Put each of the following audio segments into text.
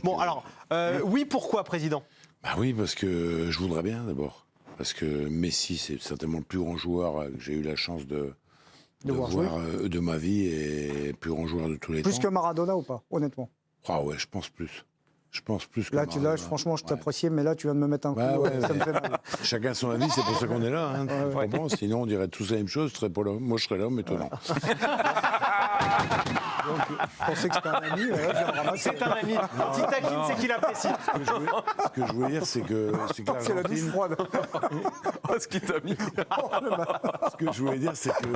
Bon, alors, oui, pourquoi, Président? Bah oui, parce que je voudrais bien d'abord. Parce que Messi, c'est certainement le plus grand joueur que j'ai eu la chance de voir de ma vie et le plus grand joueur de tous les temps. Plus que Maradona ou pas, honnêtement? Ah ouais, je pense plus. Je pense plus que là, Maradona. Là, franchement, je t'appréciais, mais là, tu viens de me mettre un coup. Ça me fait mal. Chacun son avis, c'est pour ça qu'on est là. Hein, sinon, on dirait tous la même chose. Moi, je serais là, mais toi, non. Donc, je pensais que c'était un ami. C'est un ami. Quand il taquine, c'est qu'il apprécie. Ce que je voulais dire, c'est que c'est la douche froide. Ce qui t'a mis. Ce que je voulais dire, c'est que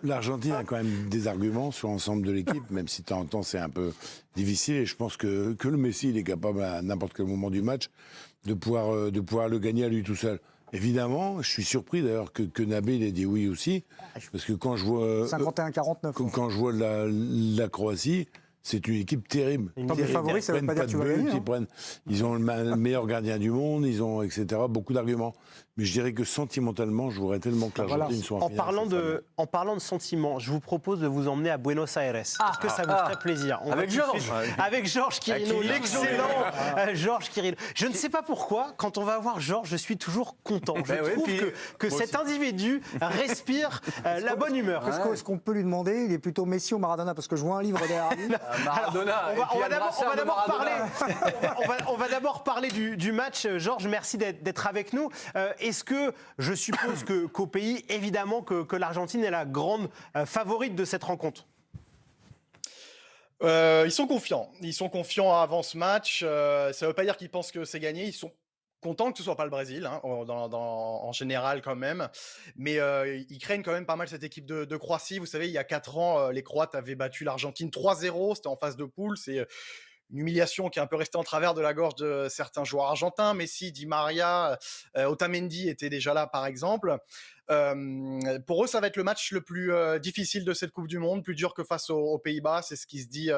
l'Argentine a quand même des arguments sur l'ensemble de l'équipe, même si de temps en temps, c'est un peu difficile. Et je pense que le Messi, il est capable à n'importe quel moment du match de pouvoir le gagner à lui tout seul. Évidemment, je suis surpris d'ailleurs que Nabil ait dit oui aussi, parce que quand je vois 51-49. Quand je vois la Croatie, c'est une équipe terrible. Tant que favori, ça ne veut pas dire que tu vas gagner. Ils ont le meilleur gardien du monde, ils ont etc. Beaucoup d'arguments. Mais je dirais que sentimentalement, je voudrais tellement que l'Argentine soit en finale. En parlant de sentiments, je vous propose de vous emmener à Buenos Aires. Est-ce que ça vous ferait plaisir? Avec Georges. Avec Georges Quirino, l'excellent Georges Quirino. Je ne sais pas pourquoi, quand on va voir Georges, je suis toujours content. Je trouve que cet individu respire la bonne humeur. Est-ce qu'on peut lui demander, il est plutôt Messi ou Maradona? Parce que je vois un livre derrière lui. Maradona. On va d'abord parler du match. Georges, merci d'être avec nous. Est-ce que, je suppose qu'au pays, évidemment, que l'Argentine est la grande favorite de cette rencontre? Ils sont confiants. Ils sont confiants avant ce match. Ça ne veut pas dire qu'ils pensent que c'est gagné. Ils sont contents que ce ne soit pas le Brésil, hein, en général quand même. Mais ils craignent quand même pas mal cette équipe de Croatie. Vous savez, il y a 4 ans, les Croates avaient battu l'Argentine 3-0. C'était en phase de poule. C'est une humiliation qui est un peu restée en travers de la gorge de certains joueurs argentins. Messi, Di Maria, Otamendi étaient déjà là, par exemple. Pour eux, ça va être le match le plus difficile de cette Coupe du Monde, plus dur que face aux Pays-Bas, c'est ce qui se dit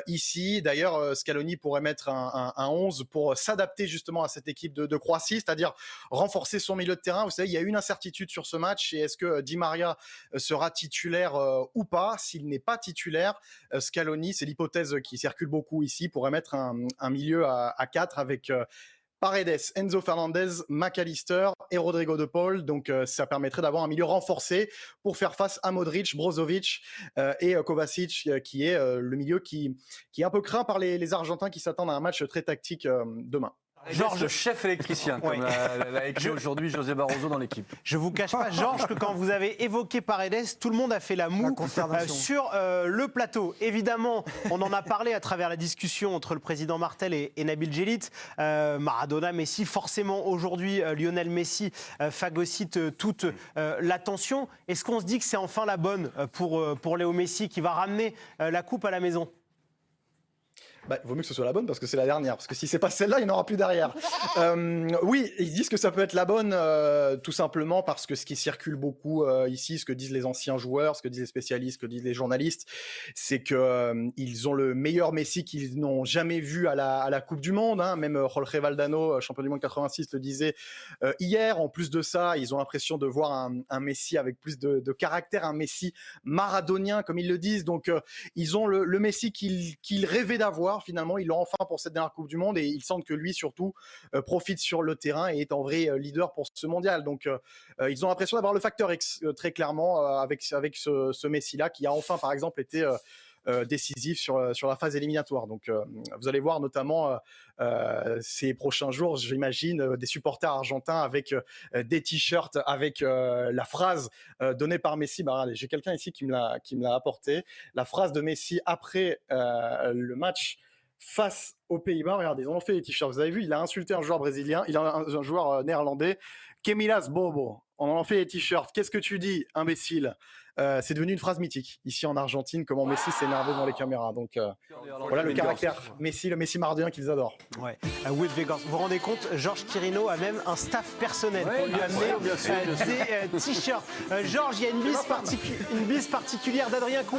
ici. D'ailleurs, Scaloni pourrait mettre un 11 pour s'adapter justement à cette équipe de Croatie, c'est-à-dire renforcer son milieu de terrain. Vous savez, il y a une incertitude sur ce match, et est-ce que Di Maria sera titulaire ou pas? S'il n'est pas titulaire, Scaloni, c'est l'hypothèse qui circule beaucoup ici, pourrait mettre un milieu à 4 avec Paredes, Enzo Fernandez, McAllister et Rodrigo de Paul. Donc ça permettrait d'avoir un milieu renforcé pour faire face à Modric, Brozovic et Kovacic, qui est le milieu qui est un peu craint par les Argentins qui s'attendent à un match très tactique demain. Georges, le chef électricien, comme l'a écrit aujourd'hui José Barroso dans l'équipe. Je ne vous cache pas, Georges, que quand vous avez évoqué Paredes, tout le monde a fait la moue sur le plateau. Évidemment, on en a parlé à travers la discussion entre le président Martel et Nabil Djellit. Maradona, Messi, forcément aujourd'hui, Lionel Messi phagocyte toute l'attention. Est-ce qu'on se dit que c'est enfin la bonne pour Léo Messi qui va ramener la coupe à la maison? Il vaut mieux que ce soit la bonne parce que c'est la dernière. Parce que si c'est pas celle-là, il n'y en aura plus derrière. Oui, ils disent que ça peut être la bonne tout simplement parce que ce qui circule beaucoup ici, ce que disent les anciens joueurs, ce que disent les spécialistes, ce que disent les journalistes, c'est qu'ils ont le meilleur Messi qu'ils n'ont jamais vu à la Coupe du Monde. Hein. Même Jorge Valdano, champion du monde 86, le disait hier. En plus de ça, ils ont l'impression de voir un Messi avec plus de caractère, un Messi maradonien, comme ils le disent. Donc, ils ont le Messi qu'ils rêvaient d'avoir. Finalement, ils l'ont enfin pour cette dernière Coupe du Monde et ils sentent que lui, surtout, profite sur le terrain et est en vrai leader pour ce mondial. Donc, ils ont l'impression d'avoir le facteur X, très clairement, avec ce Messi-là, qui a enfin, par exemple, été décisif sur la phase éliminatoire. Donc, vous allez voir notamment ces prochains jours, j'imagine, des supporters argentins avec des t-shirts avec la phrase donnée par Messi. Regardez, j'ai quelqu'un ici qui me l'a apporté. La phrase de Messi après le match face aux Pays-Bas. Regardez, ils ont fait les t-shirts. Vous avez vu, il a insulté un joueur brésilien, un joueur néerlandais. Que miras, bobo. On en fait les t-shirts. Qu'est-ce que tu dis, imbécile? C'est devenu une phrase mythique ici en Argentine, comment Messi s'est énervé devant les caméras. Donc voilà le caractère Messi, le Messi maradonien qu'ils adorent. Ouais. Will Vegas, vous vous rendez compte, Georges Quirino a même un staff personnel pour lui amener des t-shirts. Georges, il y a une bise particulière d'Adrien Coupe.